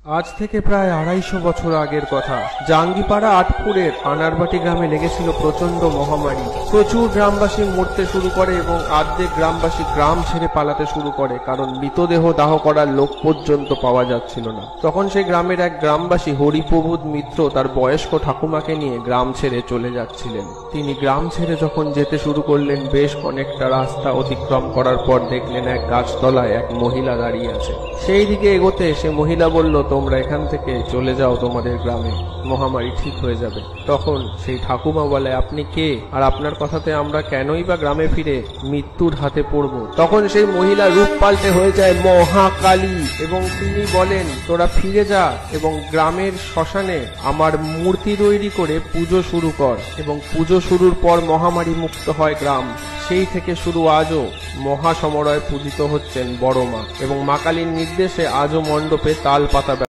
আজ থেকে প্রায় ২৫০ বছর আগের কথা। জাঙ্গিপাড়া আটপুরের আনারবাটি গ্রামে লেগেছিল প্রচন্ড মহামারী। প্রচুর গ্রামবাসী মরতে শুরু করে এবং অর্ধেক গ্রামবাসী গ্রাম ছেড়ে পালাতে শুরু করে, কারণ মৃতদেহ দাহ করার লোক পর্যন্ত পাওয়া যাচ্ছিল না। তখন সেই গ্রামের এক গ্রামবাসী হরিপ্রবোধ মিত্র তার বয়স্ক ঠাকুমাকে নিয়ে গ্রাম ছেড়ে চলে যাচ্ছিলেন। তিনি গ্রাম ছেড়ে যখন যেতে শুরু করলেন, বেশ অনেকটা রাস্তা অতিক্রম করার পর দেখলেন এক গাছতলায় এক মহিলা দাঁড়িয়ে আছে। সেই দিকে এগোতে সে মহিলা বলল, তোমরা এখান থেকে চলে যাও তোমাদের গ্রামে, মহামারী ঠিক হয়ে যাবে। তখন সেই ঠাকুমা বলে, আপনি কে, আর আপনার কথাতে আমরা কেনই বা গ্রামে ফিরে মৃত্যুর হাতে পড়ব? তখন সেই মহিলা রূপ পাল্টে হয়ে যায় মহাকালী এবং তিনি বলেন, তোরা ফিরে যা এবং গ্রামের শ্মশানে আমার মূর্তি তৈরি করে পুজো শুরু কর। এবং পুজো শুরুর পর মহামারী মুক্ত হয় গ্রাম। সেই থেকে শুরু আজও মহাসমরয় পূজিত হচ্ছেন বড় মা, এবং মা কালীর নির্দেশে আজও মণ্ডপে তাল পাতা